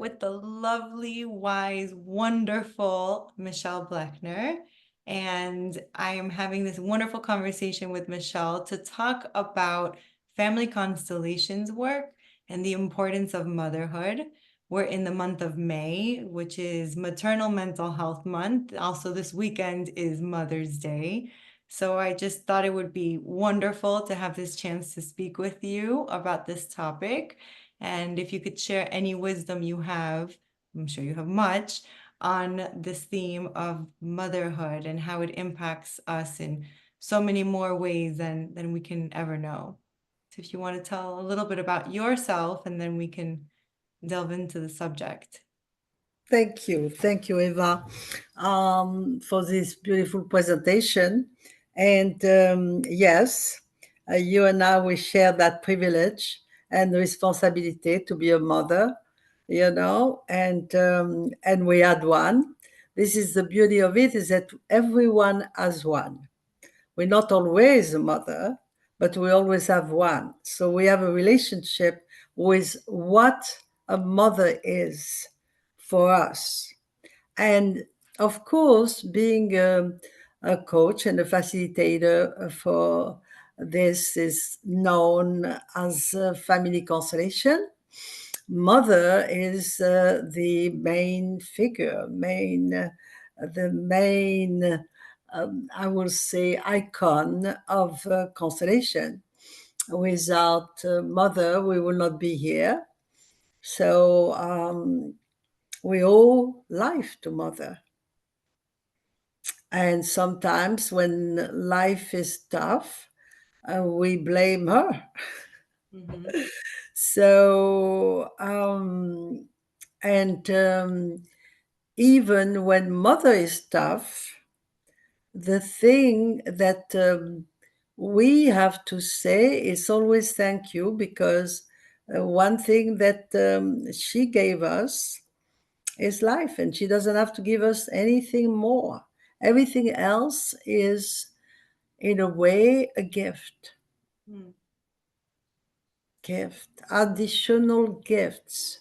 with the lovely, wise, wonderful Michelle Blechner. And I am having this wonderful conversation with Michelle to talk about family constellations work and the importance of motherhood. We're in the month of May, which is Maternal Mental Health Month. Also, this weekend is Mother's Day. So I just thought it would be wonderful to have this chance to speak with you about this topic. And if you could share any wisdom you have, I'm sure you have much, on this theme of motherhood and how it impacts us in so many more ways than we can ever know. So if you want to tell a little bit about yourself, and then we can delve into the subject. Thank you. Thank you, Eva, for this beautiful presentation. And yes, you and I, we share that privilege and responsibility to be a mother, and we had one. This is the beauty of it, is that everyone has one. We're not always a mother, but we always have one. So we have a relationship with what a mother is for us. And of course, being a coach and a facilitator for this is known as family constellation. Mother is the main figure, the main, I will say, icon of constellation. Without mother, we will not be here. So we owe life to mother. And sometimes when life is tough, we blame her. Mm-hmm. So, and even when mother is tough, the thing that we have to say is always thank you, because one thing that she gave us is life, and she doesn't have to give us anything more. Everything else is, in a way, a additional gifts,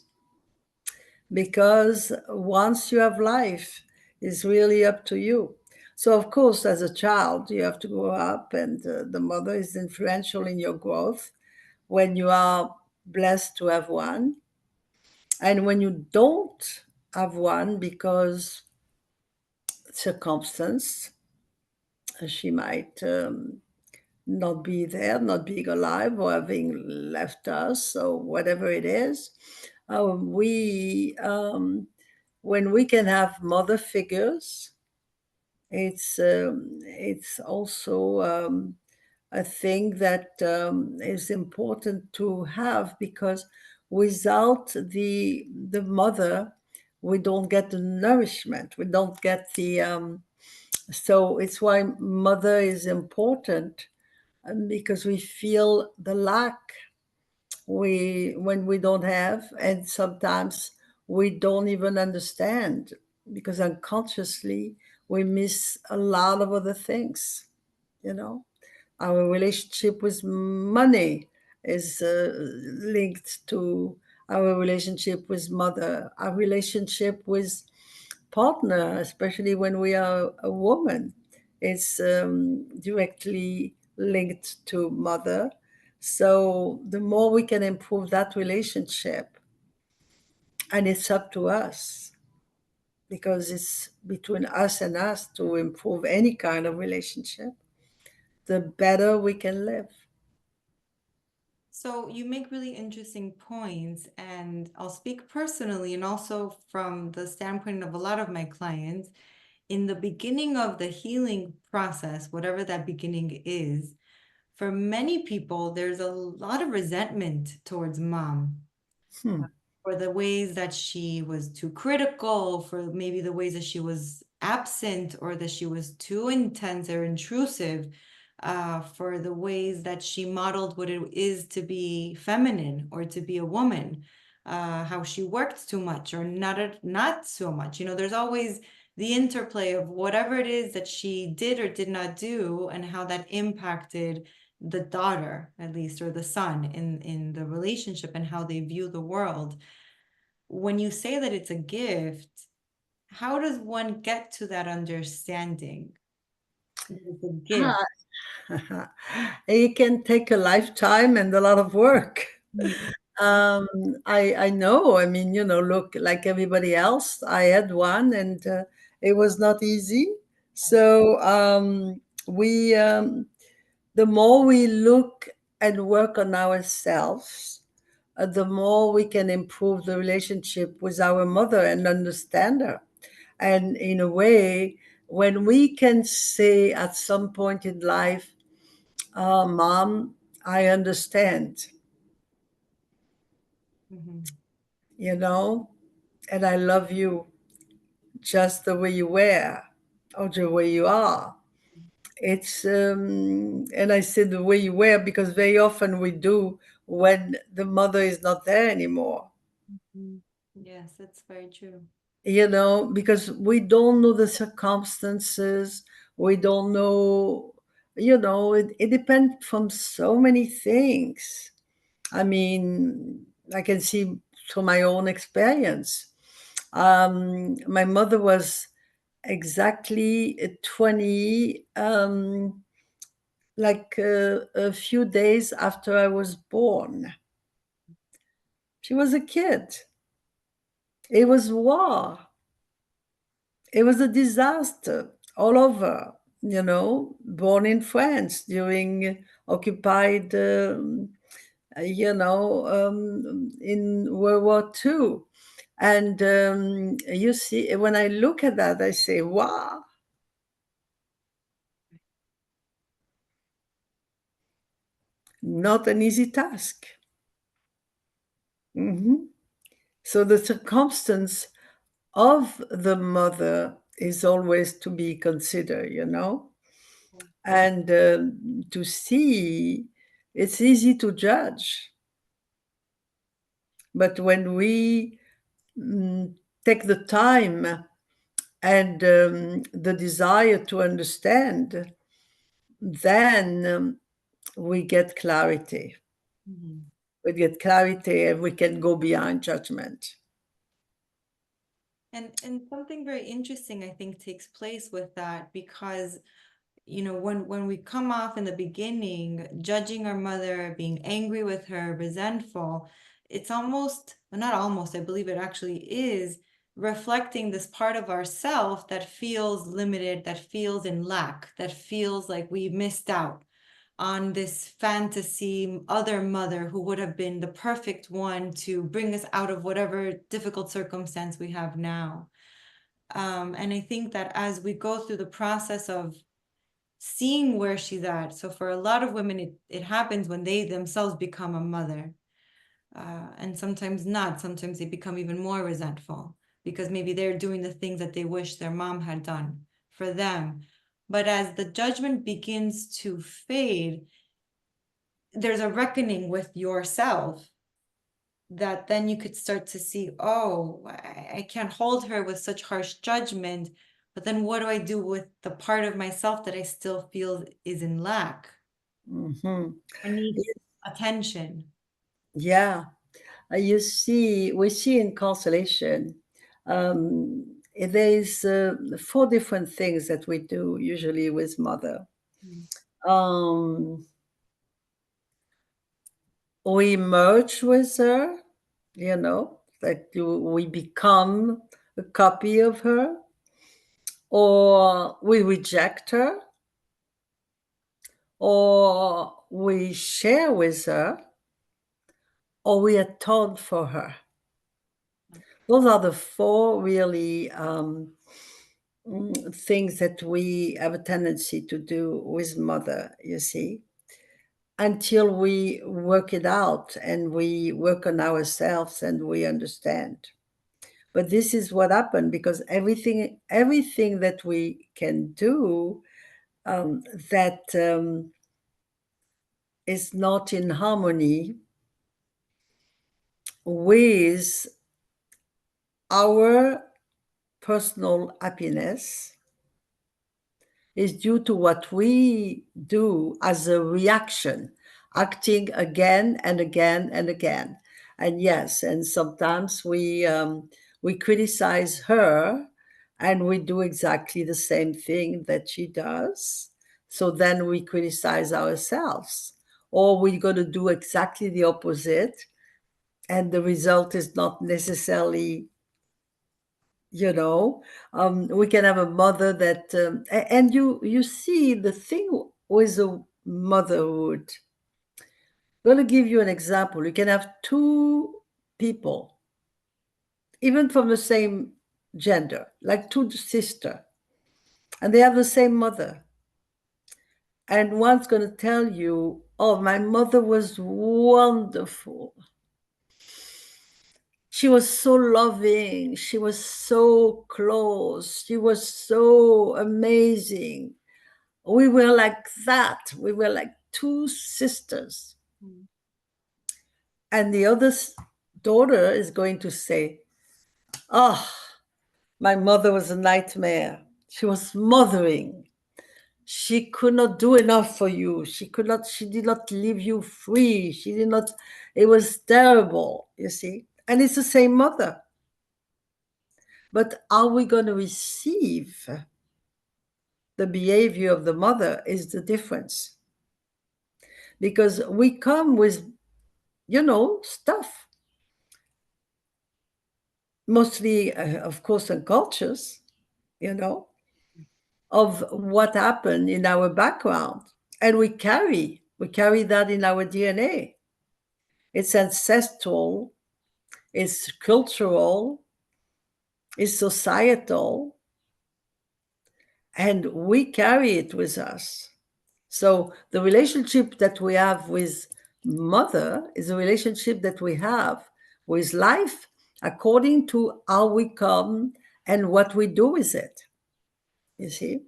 because once you have life, it's really up to you. So, of course, as a child, you have to grow up, and the mother is influential in your growth when you are blessed to have one. And when you don't have one because circumstance, she might not be there, not being alive, or having left us, or whatever it is. We When we can have mother figures, it's also a thing that is important to have, because without the mother, we don't get the nourishment. We don't get the so it's why mother is important, because we feel the lack when we don't have, and sometimes we don't even understand, because unconsciously we miss a lot of other things. you know our relationship with money is linked to our relationship with mother, our relationship with partner, especially when we are a woman, is directly linked to mother. So the more we can improve that relationship, and it's up to us, because it's between us and us to improve any kind of relationship, the better we can live. So you make really interesting points, and I'll speak personally and also from the standpoint of a lot of my clients. In the beginning of the healing process, whatever that beginning is, for many people, there's a lot of resentment towards mom Hmm. for the ways that she was too critical, for maybe the ways that she was absent or that she was too intense or intrusive, for the ways that she modeled what it is to be feminine or to be a woman, how she worked too much or not so much. There's always the interplay of whatever it is that she did or did not do and how that impacted the daughter, at least, or the son in the relationship and how they view the world. when you say that it's a gift, how does one get to that understanding that it's a gift? It can take a lifetime and a lot of work. Mm. Um, I know. I mean, look, like everybody else, I had one, and it was not easy. So we, the more we look and work on ourselves, the more we can improve the relationship with our mother and understand her. And in a way, when we can say at some point in life, Mom, I understand, Mhm. you know, and I love you just the way you were or the way you are. It's, and I say the way you were because very often we do when the mother is not there anymore, Mhm. Yes, that's very true. because we don't know the circumstances. We don't know, it depends from so many things. I mean, I can see through my own experience. My mother was exactly 20, like a few days after I was born. She was a kid. It was war. It was a disaster all over, born in France during occupied, in World War II. And you see, when I look at that, I say, wow, not an easy task. Mhm. So the circumstance of the mother is always to be considered, and to see, it's easy to judge. But when we mm, take the time and the desire to understand, then we get clarity. Mhm. We get clarity and we can go beyond judgment. And something very interesting, I think, takes place with that because when we come off in the beginning judging our mother, being angry with her, resentful, it's almost, well, not almost, I believe it actually is reflecting this part of ourself that feels limited, that feels in lack, that feels like we missed out on this fantasy other mother who would have been the perfect one to bring us out of whatever difficult circumstance we have now. And I think that as we go through the process of seeing where she's at. So for a lot of women, it happens when they themselves become a mother. And sometimes not. Sometimes they become even more resentful because maybe they're doing the things that they wish their mom had done for them. But as the judgment begins to fade, there's a reckoning with yourself that then you could start to see, oh, I can't hold her with such harsh judgment. But then what do I do with the part of myself that I still feel is in lack Mhm. and needs attention? Yeah. We see in constellation, there's four different things that we do usually with mother. Mm. Um, we merge with her, we become a copy of her, or we reject her, or we share with her, or we atone for her. Those are the four really things that we have a tendency to do with mother, you see, until we work it out and we work on ourselves and we understand. But this is what happened because everything that we can do that is not in harmony with our personal happiness is due to what we do as a reaction, acting again and again and again. And yes, and sometimes we criticize her, and we do exactly the same thing that she does. So then we criticize ourselves, or we're going to do exactly the opposite, and the result is not necessarily, you know. We can have a mother that, and you see the thing with the motherhood. I'm going to give you an example. You can have two people, even from the same gender, like two sisters, and they have the same mother. And one's going to tell you, "Oh, my mother was wonderful. She was so loving. She was so close. She was so amazing. We were like that. We were like two sisters." Mm. And the other daughter is going to say, "Oh, my mother was a nightmare. She was mothering. She could not do enough for you. She did not leave you free. She did not, it was terrible," you see. And it's the same mother. But are we going to receive the behavior of the mother is the difference. Because we come with, stuff, mostly, of course, unconscious, you know, of what happened in our background. And we carry that in our DNA. It's ancestral, it's cultural, it's societal, and we carry it with us. So the relationship that we have with mother is a relationship that we have with life according to how we come and what we do with it. You see?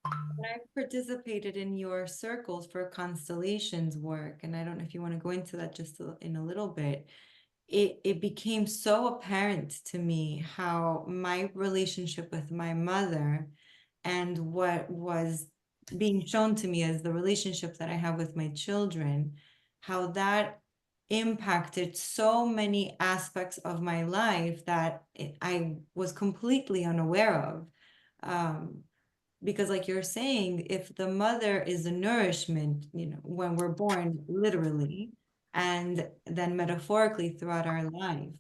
I've participated in your circles for constellations work, and I don't know if you want to go into that just in a little bit. It became so apparent to me how my relationship with my mother and what was being shown to me as the relationship that I have with my children, how that impacted so many aspects of my life that I was completely unaware of. Um, because like you're saying, if the mother is the nourishment, when we're born, literally, and then metaphorically throughout our life,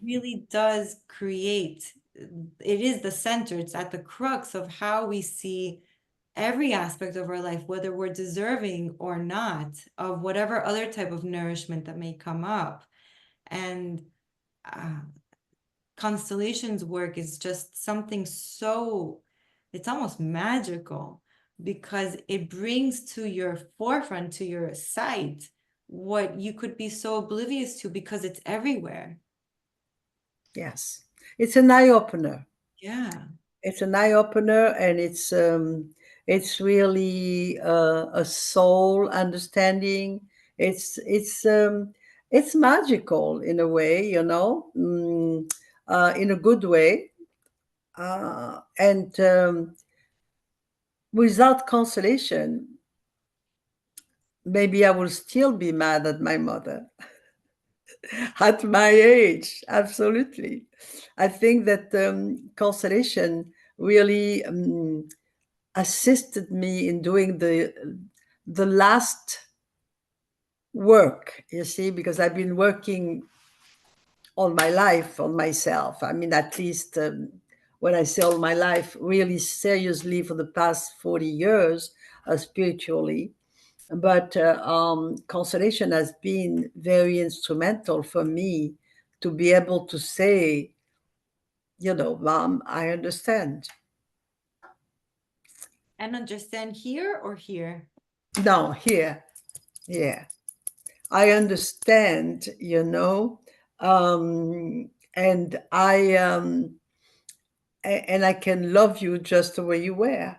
really does create, it is the center, it's at the crux of how we see every aspect of our life, whether we're deserving or not of whatever other type of nourishment that may come up. And uh, constellations work is just something so, it's almost magical because it brings to your forefront, to your sight, what you could be so oblivious to because it's everywhere. Yes. It's an eye opener. Yeah. It's an eye opener, and it's really a soul understanding. It's magical in a way, in a good way. And without consolation, maybe I will still be mad at my mother at my age. Absolutely. I think that consolation really assisted me in doing the last work, you see, because I've been working all my life on myself. I mean, at least when I say all my life, really seriously for the past 40 years, spiritually. But consolation has been very instrumental for me to be able to say, Mom, I understand. And understand here or here. Now, here, yeah, I understand, and I can love you just the way you were.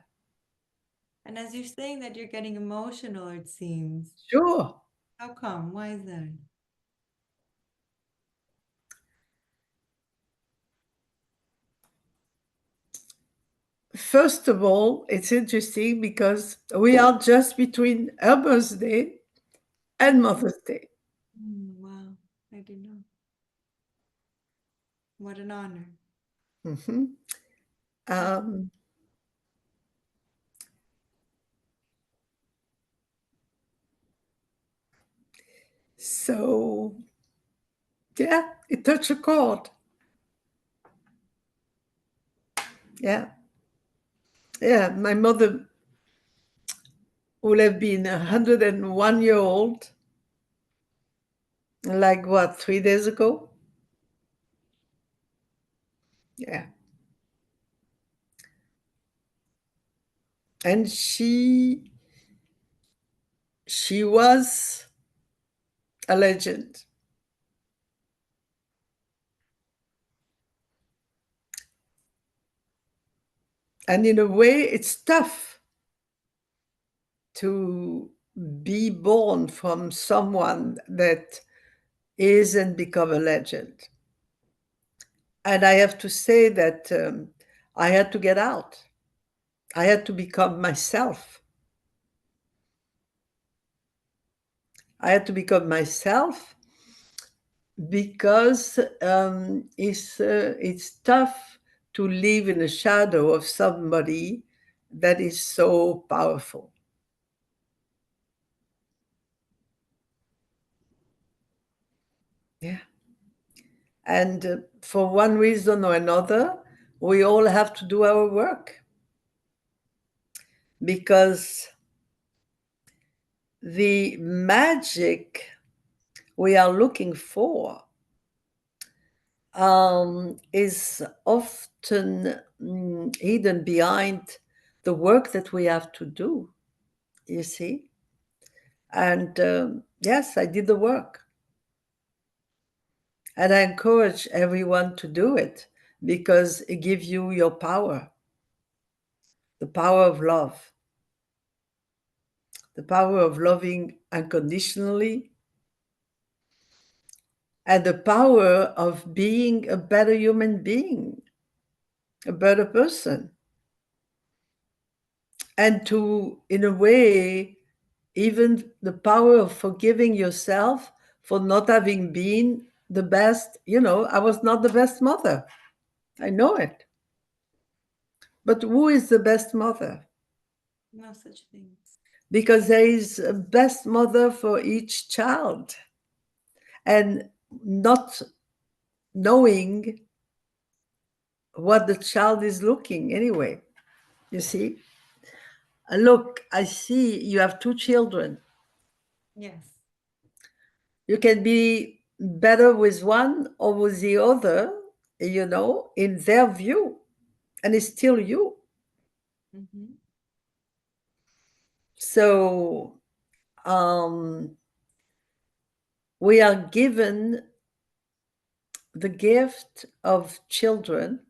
And as you're saying that, you're getting emotional, it seems. Sure. How come? Why is that? First of all, it's interesting because we are just between her birthday and Mother's Day. Wow. I didn't know. What an honor. Mhm. Um, so, yeah, it touched a chord. Yeah. Yeah, my mother would have been 101-year old, like what, 3 days ago? Yeah. And she was a legend. And in a way, it's tough to be born from someone that is and become a legend. And I have to say that I had to get out. I had to become myself. I had to become myself because it's tough to live in the shadow of somebody that is so powerful. Yeah. And for one reason or another, we all have to do our work because the magic we are looking for is often hidden behind the work that we have to do, you see. And yes, I did the work. And I encourage everyone to do it because it gives you your power, the power of love, the power of loving unconditionally, and the power of being a better human being, a better person. And to, in a way, even the power of forgiving yourself for not having been the best. I was not the best mother. I know it. But who is the best mother? No such thing. Because there is a best mother for each child. And not knowing what the child is looking anyway, you see. Look, I see you have two children. Yes. You can be better with one or with the other, in their view, and it's still you. Mm-hmm. So we are given the gift of children.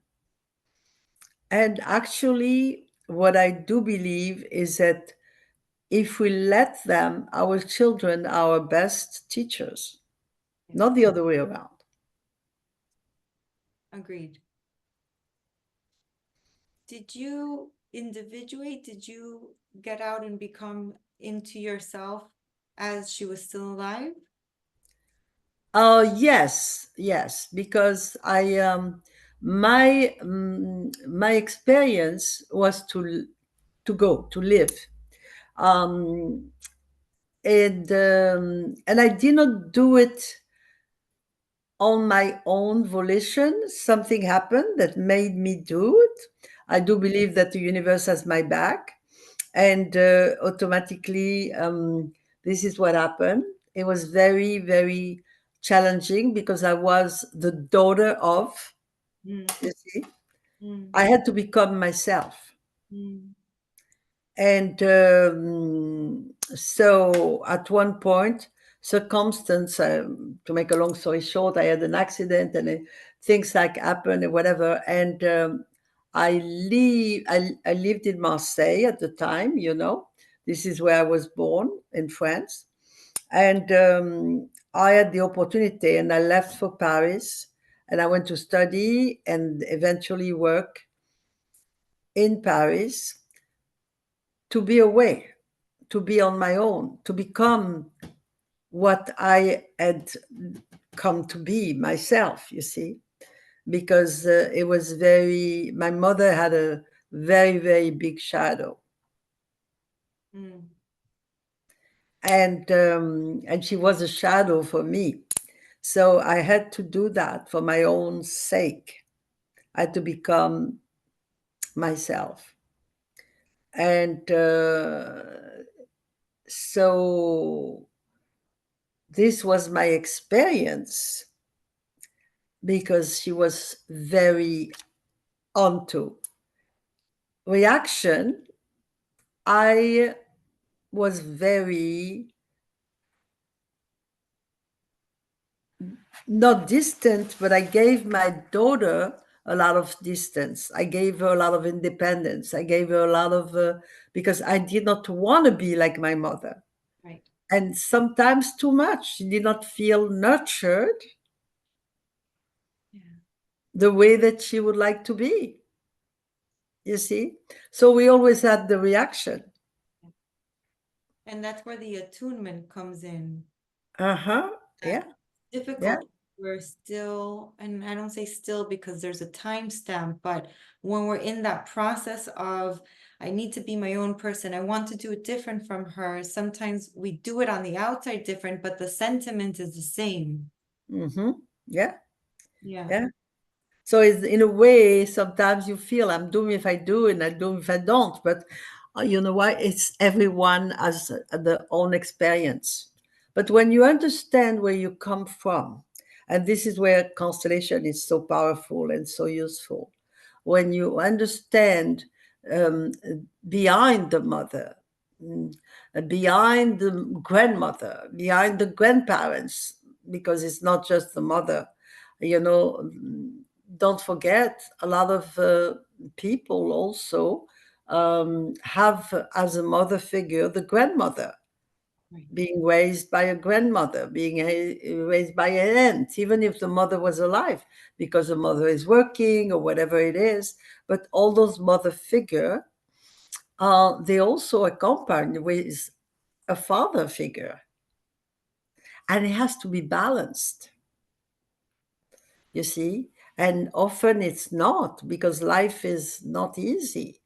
And actually, what I do believe is that if we let them, our children are our best teachers, Yes. not the other way around. Agreed. Did you individuate? Did you get out and become into yourself as she was still alive? Yes, because my experience was to go to live, um, and I did not do it on my own volition. Something happened that made me do it. I do believe that the universe has my back, and automatically, this is what happened. It was very, very challenging because I was the daughter of, Mm, you see, mm, I had to become myself. mm, And so at one point, circumstance, to make a long story short, I had an accident and things like happened and whatever. And I lived in Marseille at the time, This is where I was born in France. And I had the opportunity and I left for Paris and I went to study and eventually work in Paris to be away, to be on my own, to become what I had come to be myself, you see, because it was very, my mother had a very, very big shadow. Mm. And she was a shadow for me. So I had to do that for my own sake. I had to become myself. And so this was my experience because she was very onto reaction. I was very not distant, but I gave my daughter a lot of distance. I gave her a lot of independence. I gave her a lot of, because I did not want to be like my mother. Right. And sometimes too much. She did not feel nurtured Yeah. the way that she would like to be, you see? So we always had the reaction. And that's where the attunement comes in. Uh huh. That Yeah. Yeah. difficult. We're still, and I don't say still because there's a timestamp, but when we're in that process of, I need to be my own person, I want to do it different from her. Sometimes we do it on the outside different, but the sentiment is the same. Mm-hmm. Yeah. Yeah. Yeah. So it's in a way, sometimes you feel I'm doing if I do and I do if I don't. But you know what? It's everyone has their own experience. But when you understand where you come from, and this is where constellation is so powerful and so useful, when you understand um, behind the mother, mm, behind the grandmother, behind the grandparents, because it's not just the mother, you know, don't forget a lot of people also have as a mother figure the grandmother, Right. being raised by a grandmother, being raised by an aunt, even if the mother was alive, because the mother is working or whatever it is. But all those mother figure, they also accompany with a father figure, and it has to be balanced, you see. And often it's not, because life is not easy,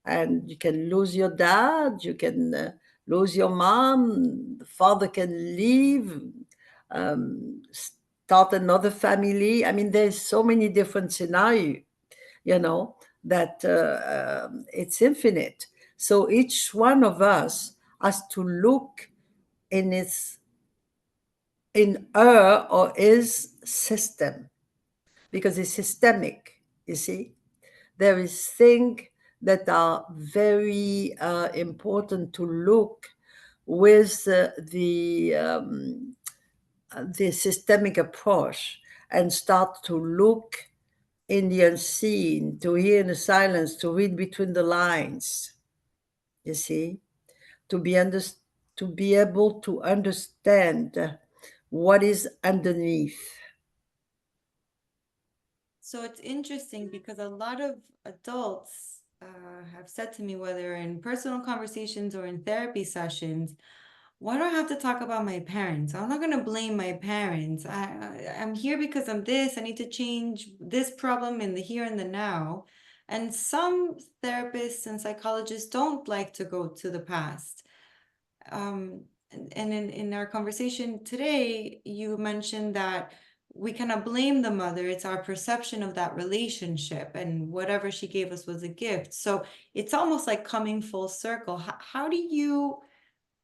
and you can lose your dad, you can lose your mom, the father can leave, start another family. I mean, there's so many different scenarios, you know, that it's infinite. So each one of us has to look in its in her or his system, because it's systemic, you see. There is things that are very important to look with the systemic approach, and start to look in the unseen, to hear in the silence, to read between the lines, you see, to be under, to be able to understand what is underneath. So it's interesting because a lot of adults have said to me, whether in personal conversations or in therapy sessions, why do I have to talk about my parents? I'm not going to blame my parents. I'm here because I'm this. I need to change this problem in the here and the now. And some therapists and psychologists don't like to go to the past. And in our conversation today, you mentioned that we cannot blame the mother. It's our perception of that relationship, and whatever she gave us was a gift. So it's almost like coming full circle. How do you,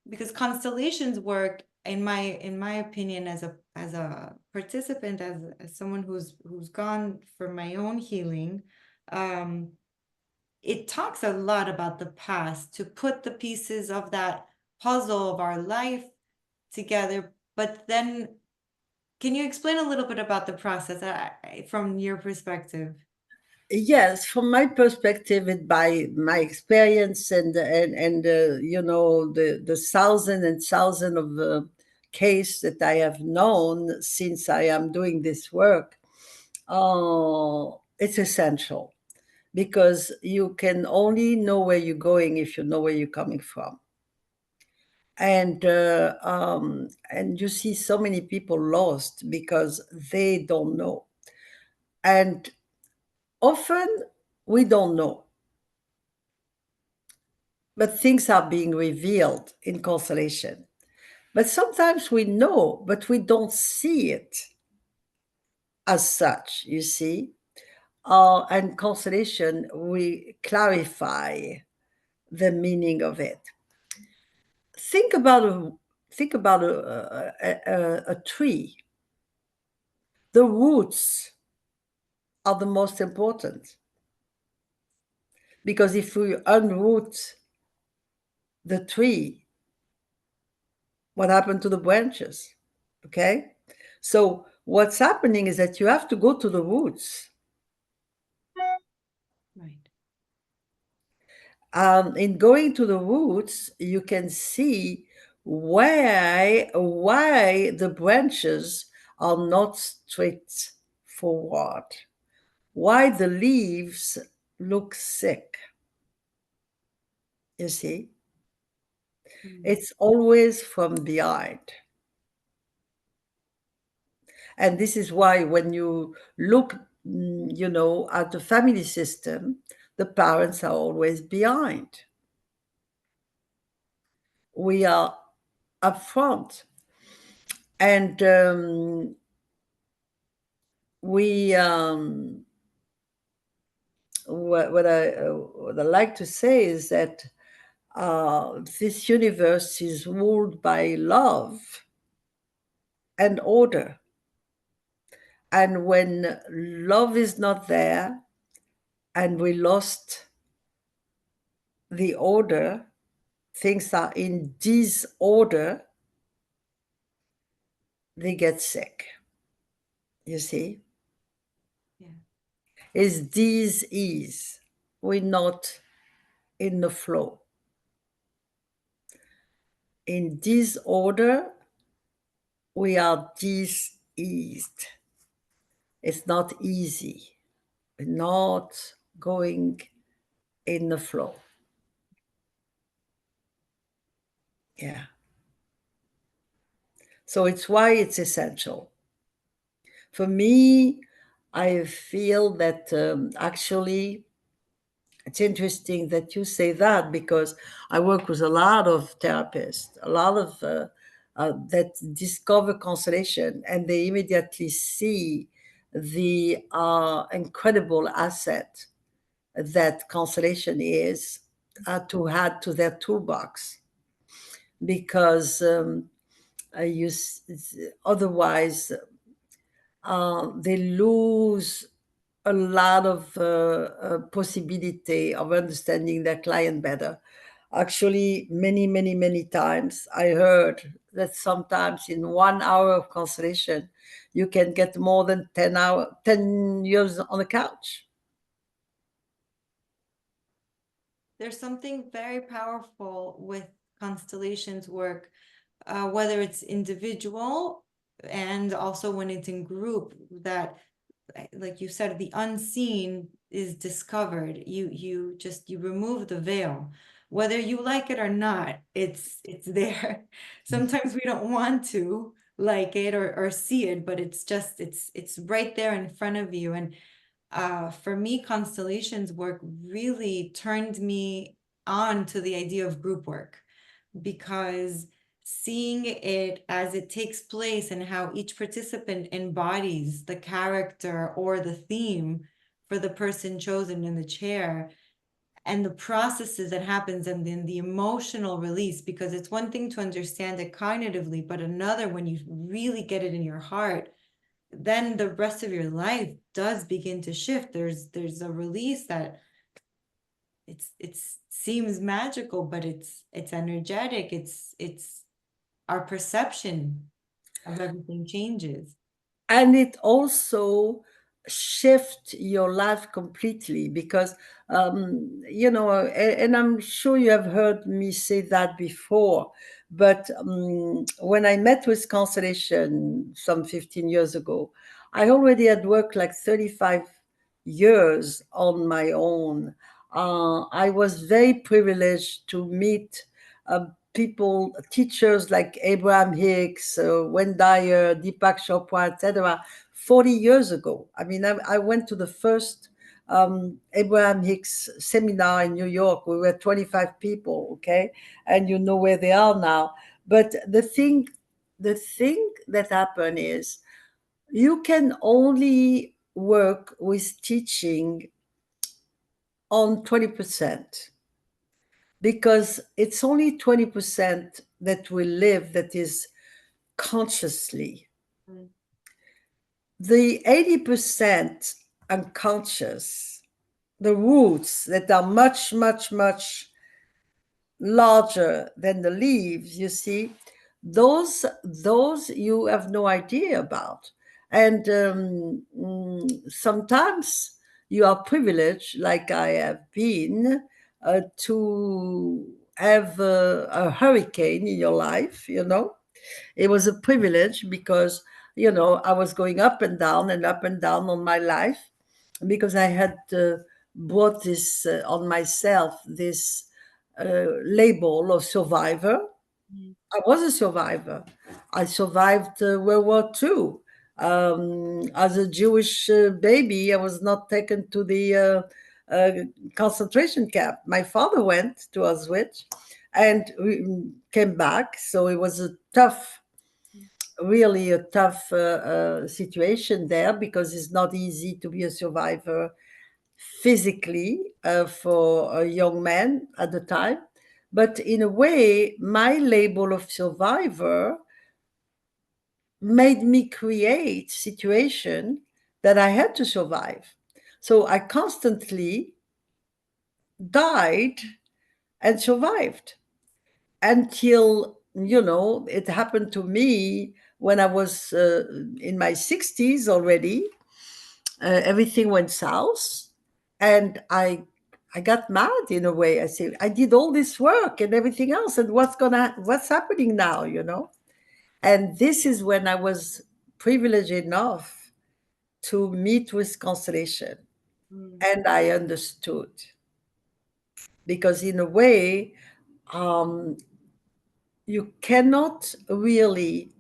because constellations work, in my opinion, as a participant, as someone who's gone for my own healing, um, it talks a lot about the past to put the pieces of that puzzle of our life together. But then, can you explain a little bit about the process from your perspective? Yes, from my perspective, it by my experience and you know, the thousand and thousand of case that I have known since I am doing this work, it's essential, because you can only know where you're going if you know where you're coming from. And you see so many people lost because they don't know. And often we don't know, but things are being revealed in constellation. But sometimes we know, but we don't see it as such, you see. And constellation, we clarify the meaning of it. Think about a a tree. The roots are the most important, because if we unroot the tree, what happened to the branches? Okay, so what's happening is that you have to go to the roots. Right. In going to the roots, you can see why the branches are not straight forward, why the leaves look sick. You see, Mm. it's always from behind. And this is why when you look, at the family system, the parents are always behind. We are up front. And we what I like to say is that this universe is ruled by love and order. And when love is not there and we lost the order, things are in disorder, they get sick. You see, Yeah. is dis-ease. We're not in the flow. In disorder, we are dis-eased. It's not easy. We're not going in the flow. Yeah. So it's why it's essential. For me, I feel that actually it's interesting that you say that, because I work with a lot of therapists, a lot of that discover constellation, and they immediately see the incredible asset that constellation is to add to their toolbox, because otherwise they lose a lot of possibility of understanding their client better. Actually, many, many, many times I heard that sometimes in 1 hour of consultation, you can get more than 10 years on the couch. There's something very powerful with constellations work, whether it's individual and also when it's in group, that, like you said, the unseen is discovered. You remove the veil, whether you like it or not, it's there. Sometimes we don't want to like it or see it, but it's right there in front of you. And for me, constellations work really turned me on to the idea of group work, because seeing it as it takes place and how each participant embodies the character or the theme for the person chosen in the chair, and the processes that happens, and then the emotional release, because it's one thing to understand it cognitively, but another when you really get it in your heart, then the rest of your life does begin to shift. There's a release that it's seems magical, but it's energetic. It's our perception of everything changes. And it also shift your life completely, because and I'm sure you have heard me say that before, but when I met with constellation some 15 years ago, I already had worked like 35 years on my own. I was very privileged to meet people, teachers like Abraham Hicks, Wayne Dyer, Deepak Chopra, etc., 40 years ago. I mean, I went to the first Abraham Hicks seminar in New York. We were 25 people, okay? And you know where they are now. But the thing that happened is you can only work with teaching on 20% because it's only 20% that we live that is consciously. Mm. The 80% unconscious, the roots that are much, much, much larger than the leaves, you see, those you have no idea about. And sometimes you are privileged, like I have been, to have a hurricane in your life, you know. It was a privilege because, you know, I was going up and down and up and down on my life because I had brought this on myself, this label of survivor. Mm. I was a survivor. I survived World War II. As a Jewish baby, I was not taken to the uh, concentration camp. My father went to Auschwitz and came back. So it was a tough, really a tough situation there because it's not easy to be a survivor physically for a young man at the time. But in a way, my label of survivor made me create situation that I had to survive. So I constantly died and survived until, you know, it happened to me when I was in my 60s already. Everything went south, and I got mad in a way. I said, I did all this work and everything else, and what's happening now, you know? And this is when I was privileged enough to meet with Constellation, Mm. and I understood because in a way, um, you cannot really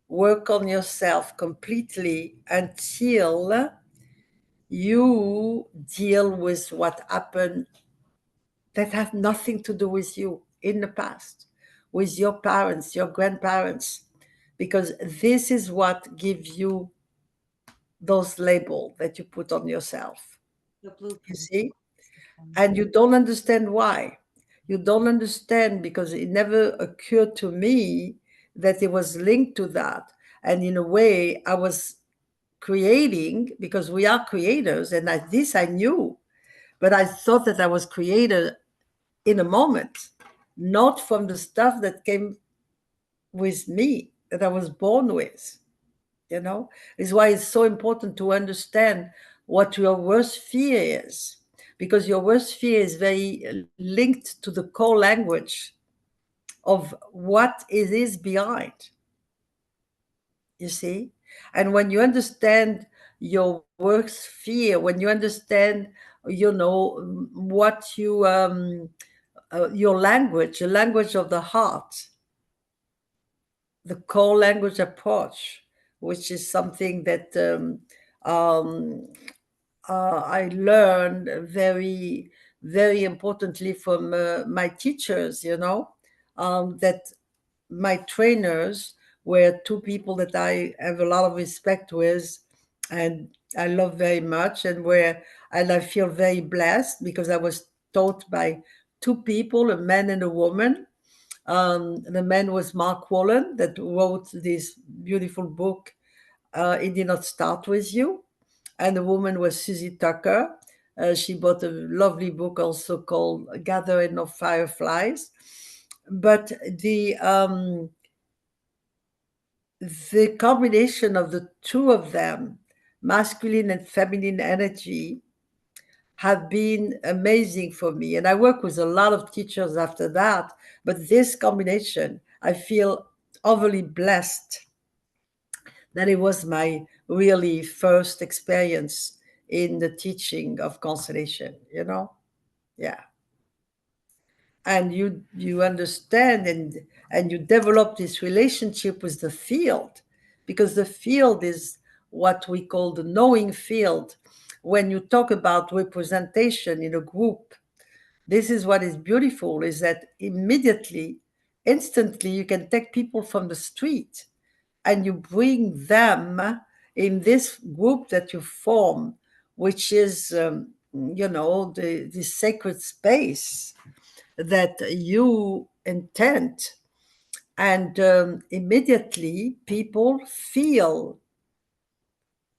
work on yourself completely until you deal with what happened that have nothing to do with you in the past, with your parents, your grandparents, because this is what gives you those labels that you put on yourself. The You blueprint. see? And you don't understand why. You don't understand because it never occurred to me that it was linked to that. And in a way, I was creating because we are creators, and this I knew, but I thought that I was creator in a moment, not from the stuff that came with me, that I was born with. You know, is why it's so important to understand what your worst fear is, because your worst fear is very linked to the core language of what it is behind, you see. And when you understand your worst fear, when you understand, you know, what you your language, the language of the heart, the core language approach, which is something that um, I learned very, very importantly from my teachers, you know, that my trainers were two people that I have a lot of respect with and I love very much, and I feel very blessed because I was taught by two people, a man and a woman. The man was Mark Wallen that wrote this beautiful book, It Did Not Start With You. And the woman was Susie Tucker. She bought a lovely book also called Gathering of Fireflies. But the combination of the two of them, masculine and feminine energy, have been amazing for me. And I work with a lot of teachers after that. But this combination, I feel overly blessed that it was my really first experience in the teaching of constellation, you know? Yeah. and you understand, and you develop this relationship with the field, because the field is what we call the knowing field. When you talk about representation in a group, this is what is beautiful, is that immediately, instantly, you can take people from the street and you bring them in this group that you form, which is the sacred space that you intend. And immediately people feel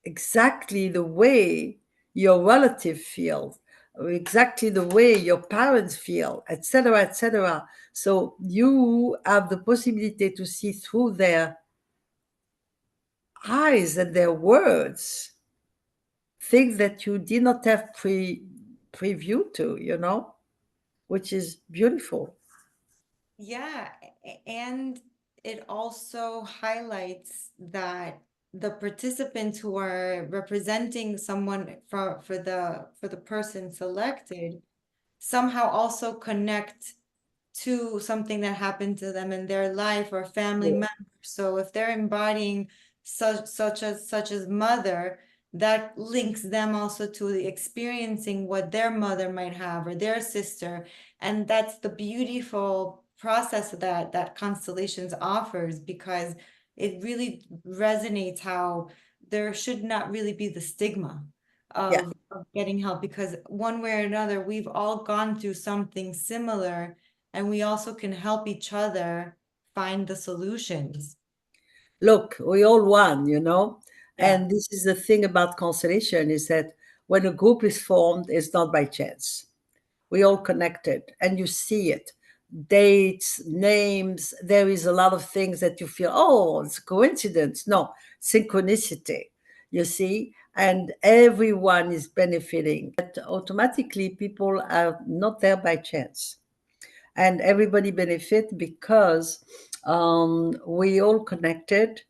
exactly the way your relative feels, or exactly the way your parents feel, etc., etc. So you have the possibility to see through their eyes and their words things that you did not have preview to, which is beautiful. Yeah, and it also highlights that the participants who are representing someone for the person selected somehow also connect to something that happened to them in their life or family member. So if they're embodying such as mother, that links them also to experiencing what their mother might have or their sister. And that's the beautiful process that Constellations offers, because it really resonates how there should not really be the stigma Yeah. of getting help, because one way or another, we've all gone through something similar, and we also can help each other find the solutions. Look, we all won, Yeah. and this is the thing about constellation, is that when a group is formed, it's not by chance. We all connected, and you see it. Dates, names, there is a lot of things that you feel, oh, it's a coincidence. No, synchronicity, you see, and everyone is benefiting. But automatically, people are not there by chance, and everybody benefit because we all connected.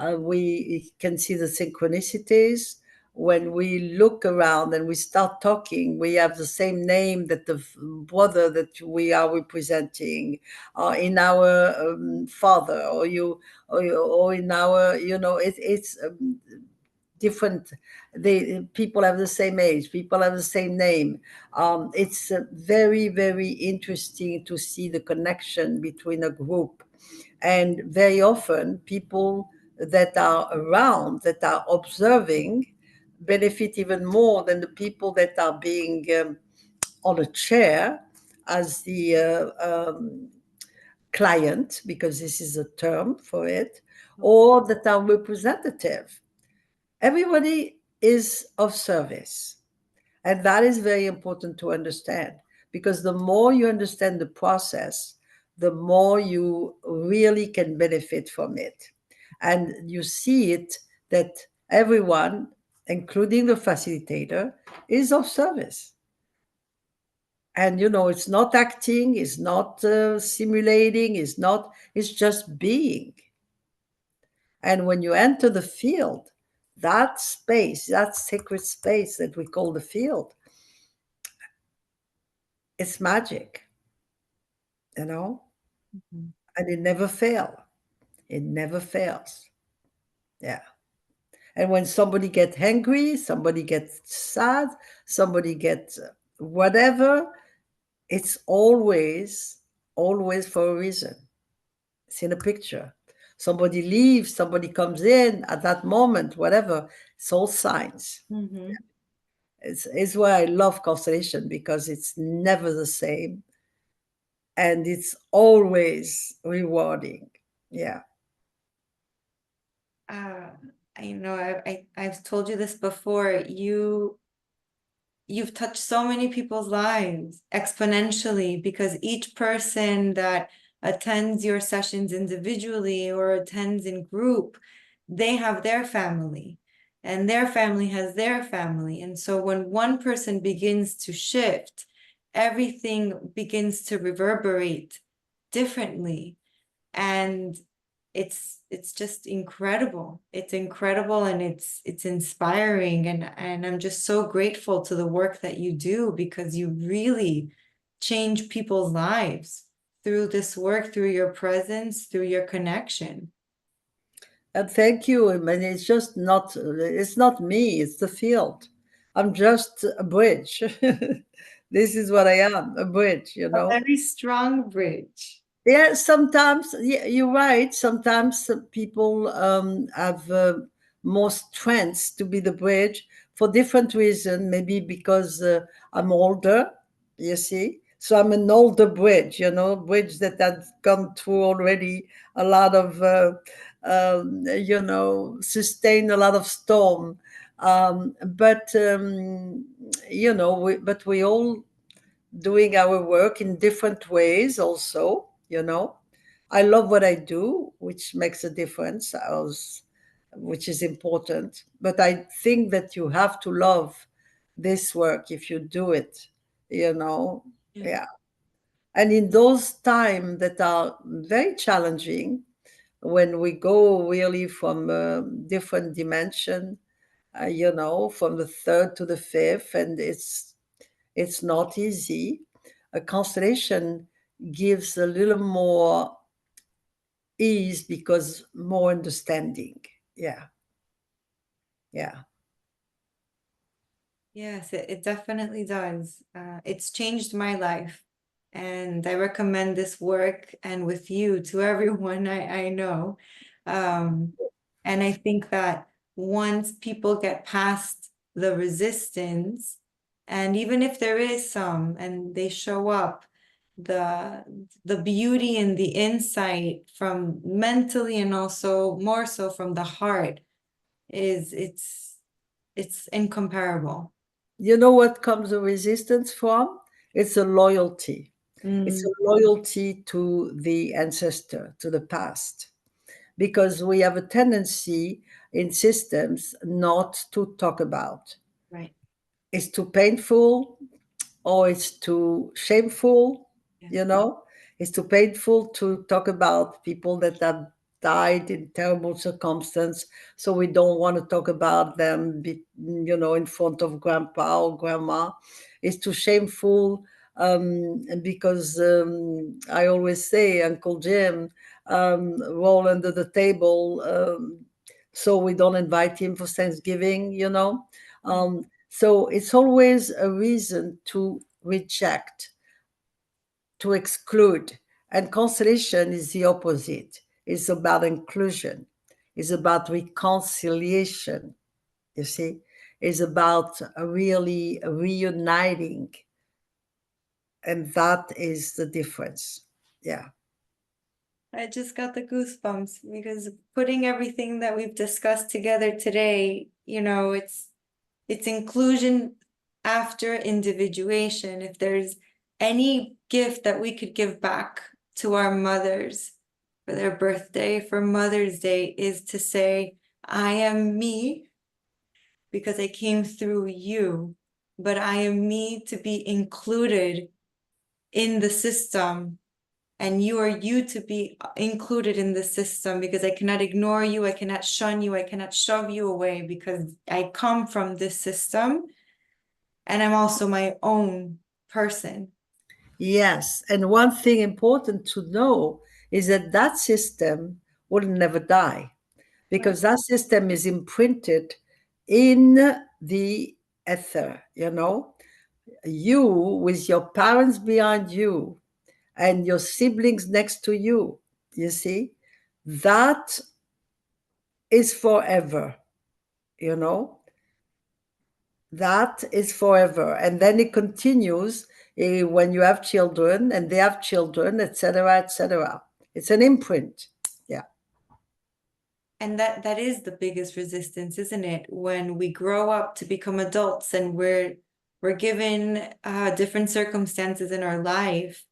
We can see the synchronicities. When we look around and we start talking, we have the same name that the brother that we are representing, in our father, or in our, it's different. The people have the same age, people have the same name. It's very, very interesting to see the connection between a group, and very often people that are around, that are observing, benefit even more than the people that are being on a chair as the client, because this is a term for it, or that are representative. Everybody is of service. And that is very important to understand, because the more you understand the process, the more you really can benefit from it. And you see it that everyone, including the facilitator, is of service. And it's not acting, it's not simulating, it's just being. And when you enter the field, that space, that sacred space that we call the field, it's magic, you know, Mhm. and it never fails. It never fails. Yeah. And when somebody gets angry, somebody gets sad, somebody gets whatever, it's always for a reason. It's in a picture. Somebody leaves, somebody comes in at that moment, whatever. It's all signs. Mhm. It's why I love constellation, because it's never the same and it's always rewarding. Yeah. Uh, I've told you this before. You've touched so many people's lives exponentially, because each person that attends your sessions individually or attends in group, they have their family, and their family has their family. And so when one person begins to shift, everything begins to reverberate differently. And it's just incredible. It's incredible, and it's inspiring, and I'm just so grateful to the work that you do, because you really change people's lives through this work, through your presence, through your connection. And thank you. I mean, it's not me, it's the field. I'm just a bridge. This is what I am, a bridge, you A know. very strong bridge. Yeah, sometimes, yeah, you're right. Sometimes people have more strengths to be the bridge for different reasons. Maybe because I'm older, you see. So I'm an older bridge, bridge that had gone through already a lot of, sustained a lot of storm. But we all doing our work in different ways also. I love what I do, which makes a difference, which is important. But I think that you have to love this work if you do it, you know. Yeah. Yeah. And in those times that are very challenging, when we go really from different dimension, from the third to the fifth, and it's not easy. A constellation gives a little more ease because more understanding. Yeah, yeah. Yes, it definitely does. It's changed my life. And I recommend this work and with you to everyone I know. Um, and I think that once people get past the resistance, and even if there is some and they show up, the the beauty and the insight from mentally and also more so from the heart is it's incomparable. You know what comes the resistance from? It's a loyalty. It's a Mm, loyalty to the ancestor, to the past, because we have a tendency in systems not to talk about. right. It's too painful, or it's too shameful, Yeah. you know? It's too painful to talk about people that have died in terrible circumstance. So we don't want to talk about them, in front of grandpa or grandma. It's too shameful, and because I always say, Uncle Jim roll under the table, so we don't invite him for Thanksgiving. So it's always a reason to reject, to exclude. And consolation is the opposite. It's about inclusion. It's about reconciliation. You see, it's about really reuniting. And that is the difference. Yeah. I just got the goosebumps because putting everything that we've discussed together today, it's inclusion after individuation. If there's any gift that we could give back to our mothers for their birthday, for Mother's Day, is to say, I am me because I came through you, but I am me to be included in the system. And you are you to be included in the system because I cannot ignore you, I cannot shun you, I cannot shove you away because I come from this system and I'm also my own person. Yes. And one thing important to know is that that system will never die, Right. because that system is imprinted in the ether. You with your parents behind you and your siblings next to you, you see, that is forever, you know, that is forever. And then it continues when you have children and they have children, etc., etc. It's an imprint. Yeah. And that is the biggest resistance, isn't it? When we grow up to become adults and we're given different circumstances in our life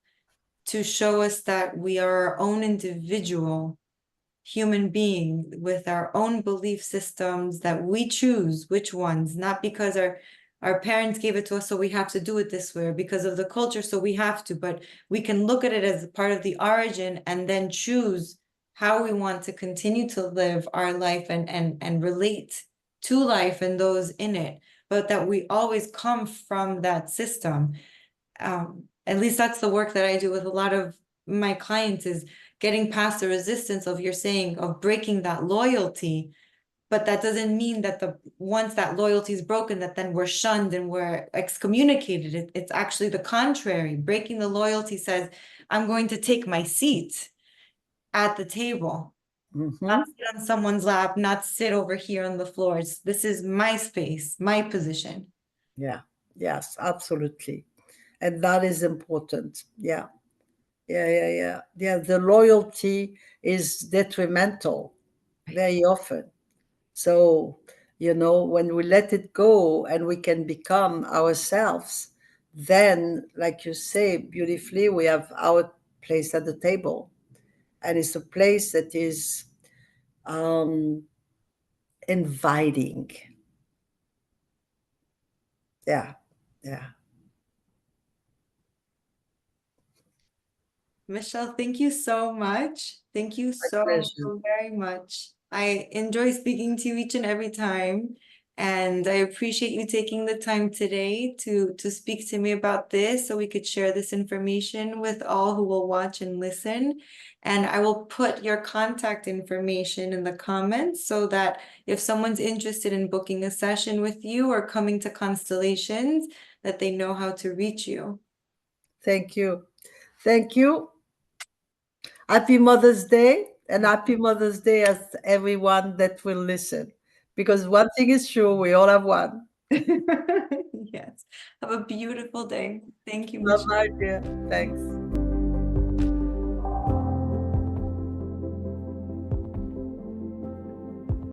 to show us that we are our own individual human being with our own belief systems that we choose which ones, not because our parents gave it to us, so we have to do it this way, or because of the culture, so we have to, but we can look at it as part of the origin and then choose how we want to continue to live our life and relate to life and those in it, but that we always come from that system. At least that's the work that I do with a lot of my clients, is getting past the resistance of, you're saying, of breaking that loyalty. But that doesn't mean that once that loyalty is broken, that then we're shunned and we're excommunicated. It's actually the contrary. Breaking the loyalty says, I'm going to take my seat at the table, not Mhm. sit on someone's lap, not sit over here on the floors. This is my space, my position. Yeah. Yes, absolutely. And that is important. Yeah. Yeah, yeah, yeah. Yeah, the loyalty is detrimental very often. So, when we let it go and we can become ourselves, then, like you say beautifully, we have our place at the table. And it's a place that is um, inviting. Yeah, yeah. Michelle, thank you so much. Thank you My so, pleasure. so very much. I enjoy speaking to you each and every time. And I appreciate you taking the time today to speak to me about this so we could share this information with all who will watch and listen. And I will put your contact information in the comments so that if someone's interested in booking a session with you or coming to Constellations, that they know how to reach you. Thank you. Thank you. Happy Mother's Day, and happy Mother's Day as everyone that will listen. Because one thing is sure, we all have one. Yes. Have a beautiful day. Thank you, Bye Michelle. bye, dear. Thanks.